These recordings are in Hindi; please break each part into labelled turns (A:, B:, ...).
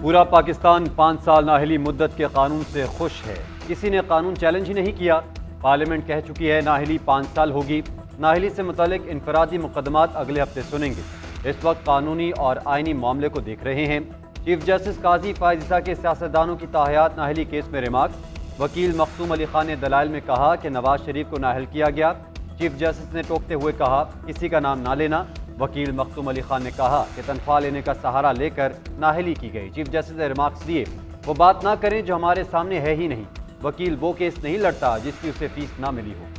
A: पूरा पाकिस्तान 5 साल नाअहली मुद्दत के कानून से खुश है। किसी ने कानून चैलेंज ही नहीं किया। पार्लियामेंट कह चुकी है नाअहली 5 साल होगी। नाअहली से मुतालिक इनफरादी मुकदमात अगले हफ्ते सुनेंगे। इस वक्त कानूनी और आइनी मामले को देख रहे हैं। चीफ जस्टिस काजी फायज ईसा के सियासतदानों की ताहयात नाअहली केस में रिमार्क। वकील मखदूम अली खान ने दलाइल में कहा कि नवाज शरीफ को नाअहल किया गया। चीफ जस्टिस ने टोकते हुए कहा किसी का नाम ना लेना। वकील मखदूम अली खान ने कहा कि तनख्वाह लेने का सहारा लेकर नाअहली की गई। चीफ जस्टिस ने रिमार्क्स दिए वो बात ना करें जो हमारे सामने है ही नहीं। वकील वो केस नहीं लड़ता जिसकी उसे फीस ना मिली हो।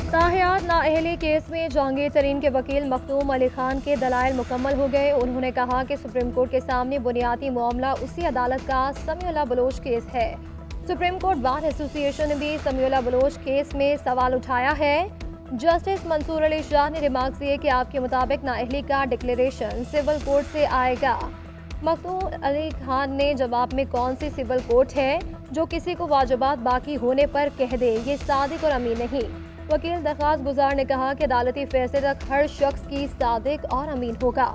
B: ताहयात नाअहली केस में जहांगीर तरीन के वकील मखदूम अली खान के दलाइल मुकम्मल हो गए। उन्होंने कहा कि सुप्रीम कोर्ट के सामने बुनियादी मामला उसी अदालत का समीउल्लाह बलोच केस है। सुप्रीम कोर्ट बार एसोसिएशन ने भी समीउल्लाह बलोच केस में सवाल उठाया है। जस्टिस मंसूर अली शाह ने रिमार्क्स दिए कि आपके मुताबिक नाअहली का डिक्लेरेशन सिविल कोर्ट से आएगा। मखदूम अली खान ने जवाब में कौन सी सिविल कोर्ट है जो किसी को वाजिबात बाकी होने पर कह दे, ये सादिक और अमीन नहीं। वकील दरख्वास्त गुजार ने कहा कि अदालती फैसले तक हर शख्स की सादिक और अमीन होगा।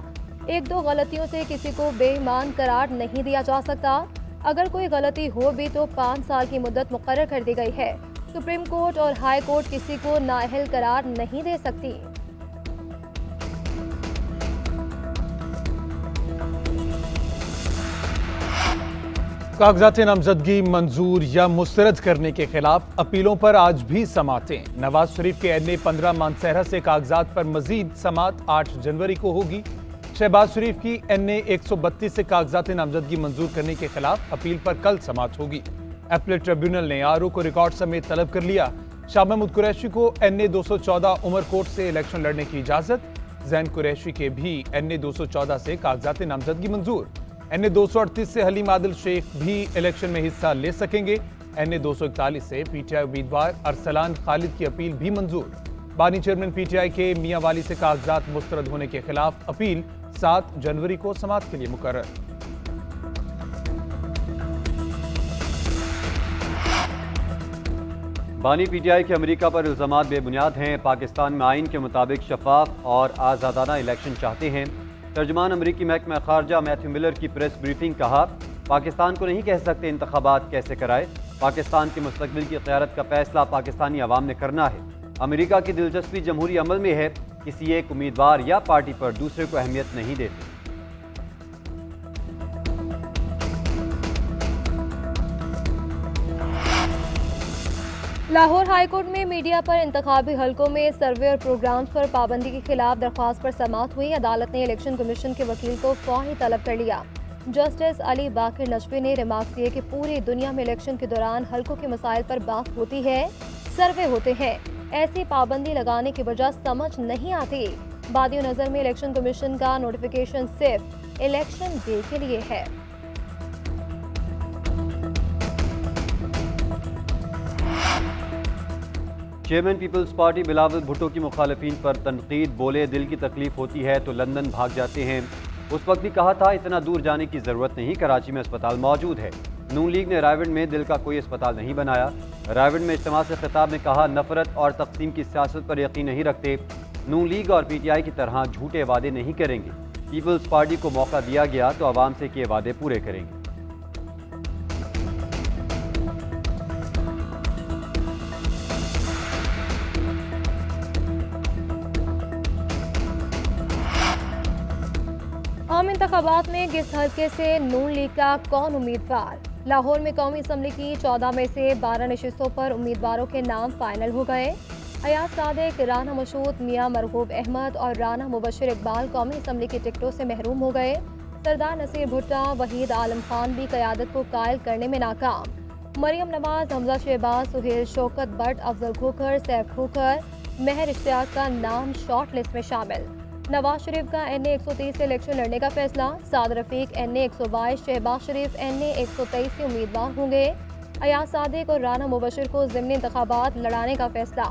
B: एक दो गलतियों से किसी को बेईमान करार नहीं दिया जा सकता। अगर कोई गलती हो भी तो 5 साल की मुद्दत मुकर्रर कर दी गई है। सुप्रीम कोर्ट और हाई कोर्ट किसी को नाअहल करार नहीं दे सकती।
C: कागजात नामजदगी मंजूर या मुस्तरद करने के खिलाफ अपीलों पर आज भी समातें। नवाज शरीफ के NA 15 मानसहरा से कागजात पर मजीद समात 8 जनवरी को होगी। शहबाज शरीफ की NA 132 से कागजात नामजदगी मंजूर करने के खिलाफ अपील पर कल समात होगी। एपलेट ट्रिब्यूनल ने RO को रिकॉर्ड समेत तलब कर लिया। शाह महमूद कुरैशी को NA 214 उमरकोट से इलेक्शन लड़ने की इजाजत। जैन कुरैशी के भी NA 214 से कागजात नामजदगी मंजूर। NA 238 से हलीम आदिल शेख भी इलेक्शन में हिस्सा ले सकेंगे। NA 241 से PTI उम्मीदवार अरसलान खालिद की अपील भी मंजूर। बानी चेयरमैन PTI के मियां वाली से कागजात मुस्तरद होने के खिलाफ अपील 7 जनवरी को समाअत के लिए मुकर्रर।
A: बानी PTI के अमेरिका पर इल्जामात बेबुनियाद हैं। पाकिस्तान में आइन के मुताबिक शफाफ और आज़ादाना इलेक्शन चाहते हैं। तर्जुमान अमरीकी महकमा खारजा मैथ्यू मिलर की प्रेस ब्रीफिंग कहा पाकिस्तान को नहीं कह सकते इंतखाबात कैसे कराए। पाकिस्तान के मुस्तकबिल की क़यादत का फैसला पाकिस्तानी अवाम ने करना है। अमेरिका की दिलचस्पी जमहूरी अमल में है। किसी एक उम्मीदवार या पार्टी पर दूसरे को अहमियत नहीं देते।
B: लाहौर हाईकोर्ट में मीडिया पर इंतखाबी हलकों में सर्वे और प्रोग्राम्स पर पाबंदी के खिलाफ दरख्वास्त पर समाअत हुई। अदालत ने इलेक्शन कमीशन के वकील को फौरी तलब कर लिया। जस्टिस अली बाकिर नजफी ने रिमार्क्स दिए कि पूरी दुनिया में इलेक्शन के दौरान हलकों के मसाइल पर बात होती है, सर्वे होते हैं। ऐसी पाबंदी लगाने की वजह समझ नहीं आती। बादियों नजर में इलेक्शन कमीशन का नोटिफिकेशन सिर्फ इलेक्शन डे के लिए है।
A: Chairman Peoples Party Bilawal Bhutto की मुखालफीन पर तनकीद। बोले दिल की तकलीफ होती है तो लंदन भाग जाते हैं। उस वक्त भी कहा था इतना दूर जाने की ज़रूरत नहीं, कराची में अस्पताल मौजूद है। नून लीग ने रायगढ़ में दिल का कोई अस्पताल नहीं बनाया। रायगढ़ में इज्तिमा से खिताब में कहा नफरत और तकसीम की सियासत पर यकीन नहीं रखते। नून लीग और PTI की तरह झूठे वादे नहीं करेंगे। पीपल्स पार्टी को मौका दिया गया तो आवाम से किए वादे पूरे करेंगे।
B: आम इंतखाबात में किस हल्के से नून लीग का कौन उम्मीदवार। लाहौर में कौमी असम्बली की 14 में से 12 नशिस्तों पर उम्मीदवारों के नाम फाइनल हो गए। अयाज सादिक, राना मशहूद, मियां मरगूब अहमद और राना मुबशर इकबाल कौमी असम्बली की टिकटों से महरूम हो गए। सरदार नसीर भुट्टा, वहीद आलम खान भी क़यादत को कायल करने में नाकाम। मरियम नवाज, हमजा शहबाज, सुहेल शौकत भट्ट, अफजल खोखर, सैफ खोखर, मेहर इश्तियाक का नाम शॉर्ट लिस्ट में शामिल। नवाज शरीफ का NA 130 से इलेक्शन लड़ने का फैसला। साद रफीक NA 122, शहबाज शरीफ NA 123 से उम्मीदवार होंगे। अयाज सादिक और राना मुबशर को ज़िमनी इंतखाबात लड़ाने का फैसला।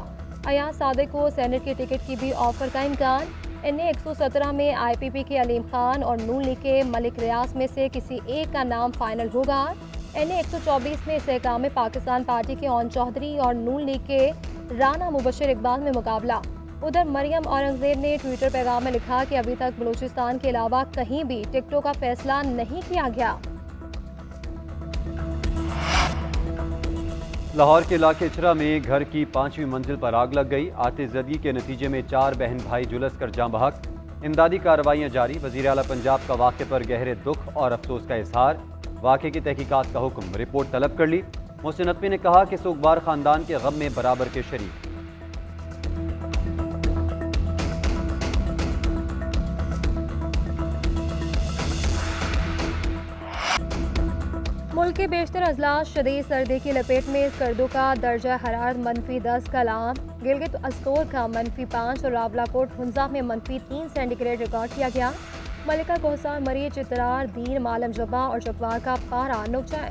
B: अयाज सादिक को सेनेट की टिकट की भी ऑफर का इम्कान। NA 117 में IPP के अलीम खान और नून लीग के मलिक रियाज में से किसी एक का नाम फाइनल होगा। NA 124 में इस्तेहकाम पाकिस्तान पार्टी के ओन चौधरी और नून लीग के राना मुबशर इकबाल में मुकाबला। उधर मरियम औरंगजेब ने ट्विटर पैगाम में लिखा कि अभी तक बलूचिस्तान के अलावा कहीं भी टिकटों का फैसला नहीं किया गया।
A: लाहौर के इलाके इचरा में घर की 5वीं मंजिल पर आग लग गई। आतिशज़दगी के नतीजे में 4 बहन भाई झुलस कर जाँ बहक। इमदादी कार्रवाइयाँ जारी। वज़ीर आला पंजाब का वाक़े पर गहरे दुख और अफसोस का इजहार। वाक़े की तहकीकात का हुक्म, रिपोर्ट तलब कर ली। मोहसिन नकवी ने कहा कि सोगवार ख़ानदान के गम में बराबर के शरीक।
B: मुल्क के बेशतर अजला शदीद सर्दी की लपेट में। सर्दों का दर्जा हरारत -10 का लाम। गिलगित अस्तोर का -5 और रावलाकोट हुंजा में -3 सेंटीग्रेड रिकॉर्ड किया गया। मलिका कोहसार, मरी, चित्रार, दीन, मालम जबा और चकवार का पारा नुकचा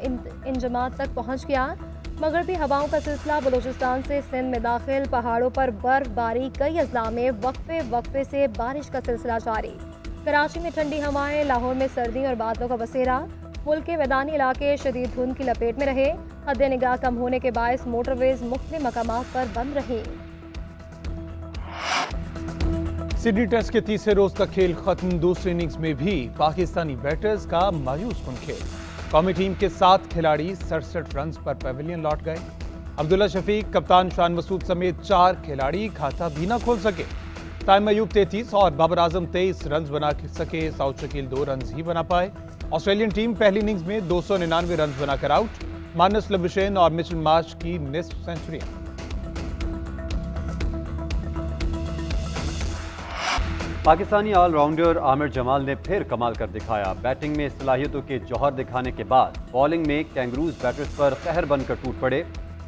B: इंजमात तक पहुँच गया। मगरबी हवाओं का सिलसिला बलूचिस्तान से सिंध में दाखिल। पहाड़ों पर बर्फबारी। कई अजला में वक्फे से बारिश का सिलसिला जारी। कराची में ठंडी हवाएं। लाहौर में सर्दी और बादलों का बसेरा। मुल्क के मैदानी इलाके शदीद धुंध की लपेट में रहे। हद निगाह कम होने के बायस मोटरवेज मुख्तलिफ मकामात पर बंद रहे।
C: सिडनी टेस्ट के तीसरे रोज का खेल खत्म। दूसरी इनिंग्स में भी पाकिस्तानी बैटर्स का मायूस कुन खेल। कौमी टीम के 7 खिलाड़ी 67 रन पर पवेलियन लौट गए। अब्दुल्ला शफीक, कप्तान शान मसूद समेत 4 खिलाड़ी खाता भी न खोल सके। ताइम अयूब 33 और बाबर आजम 23 रन बना सके। साउथ शकील 2 रन ही बना पाए। ऑस्ट्रेलियन टीम पहली इनिंग्स में 299 रन बनाकर आउट। मानस लबुशेन और मिचेल मार्श की निस्फ सेंचुरियां।
A: पाकिस्तानी ऑलराउंडर आमिर जमाल ने फिर कमाल कर दिखाया। बैटिंग में सलाहियतों के जौहर दिखाने के बाद बॉलिंग में कैंगरूज बैटर्स पर कहर बनकर टूट पड़े।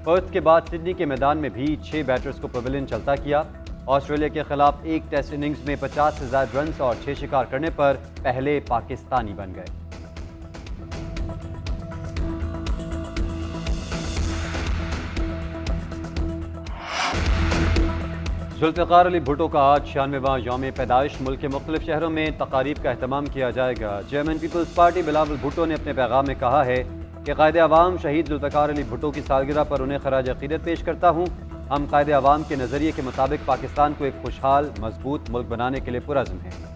A: पर्थ के बाद सिडनी के मैदान में भी 6 बैटर्स को पवेलियन चलता किया। ऑस्ट्रेलिया के खिलाफ एक टेस्ट इनिंग्स में 50 से ज्यादा रन और 6 शिकार करने पर पहले पाकिस्तानी बन गए। जुल्फ़िकार अली भुट्टो का आज 96वां यौम पैदाइश। मुल्क के मुख्तलिफ शहरों में तकारीब का एहतमाम किया जाएगा। Chairman Peoples Party Bilawal Bhutto ने अपने पैगाम में कहा है कि कायदे अवाम शहीद जुल्फ़िकार अली भुट्टो की सालगिरह पर उन्हें खराज अक़ीदत पेश करता हूँ। हम कायदे अवाम के नज़रिए के मुताबिक पाकिस्तान को एक खुशहाल मजबूत मुल्क बनाने के लिए पुरज़्म हैं।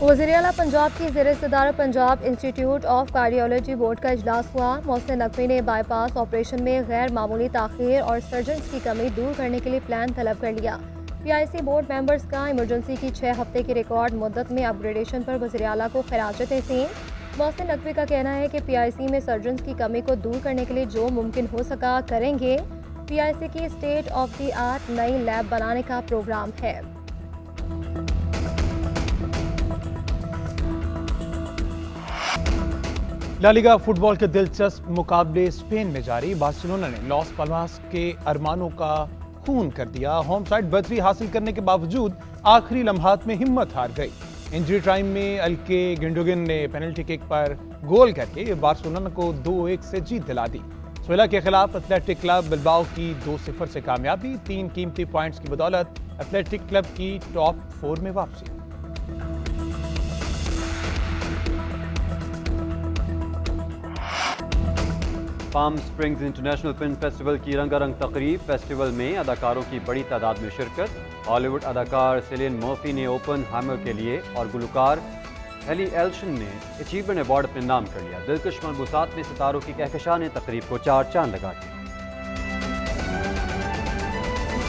B: वज़ीर आला पंजाब की ज़ेर सदारत Punjab institute of cardiology board का इजलास हुआ। मोहसिन नकवी ने बाईपास ऑपरेशन में गैर मामूली ताख़ीर और सर्जन्स की कमी दूर करने के लिए प्लान तलब कर लिया। PIC बोर्ड मेंबर्स का इमरजेंसी की 6 हफ्ते की रिकॉर्ड मुद्दत में अपग्रेडेशन पर वज़ीर आला को खिराजत तहसीन। मोहसिन नकवी का कहना है कि PIC में सर्जन्स की कमी को दूर करने के लिए जो मुमकिन हो सका करेंगे। PIC की स्टेट ऑफ द आर्ट नई लैब बनाने का प्रोग्राम है।
C: ला लीगा फुटबॉल के दिलचस्प मुकाबले स्पेन में जारी। बार्सिलोना ने लॉस पाल्मास के अरमानों का खून कर दिया। होम साइड बढ़तरी हासिल करने के बावजूद आखिरी लम्हात में हिम्मत हार गई। इंजरी टाइम में अल्के गिंडोगिन ने पेनल्टी किक पर गोल करके बार्सिलोना को 2-1 से जीत दिला दी। सेविला के खिलाफ एथलेटिक क्लब बिलबाओ की 2-0 से कामयाबी। 3 कीमती पॉइंट्स की बदौलत एथलेटिक क्लब की टॉप 4 में वापसी।
A: Palm springs international film festival की रंगारंग तकरीब। फेस्टिवल में अदाकारों की बड़ी तादाद में शिरकत। हॉलीवुड अदाकार सिलियन मर्फी ने ओपनहाइमर के लिए और गुलकार हेली एल्शन ने अचीवमेंट अवार्ड अपने नाम कर लिया। दिलकश मलबूसात में सितारों की कहकशां ने तकरीब को 4 चांद लगा दिए।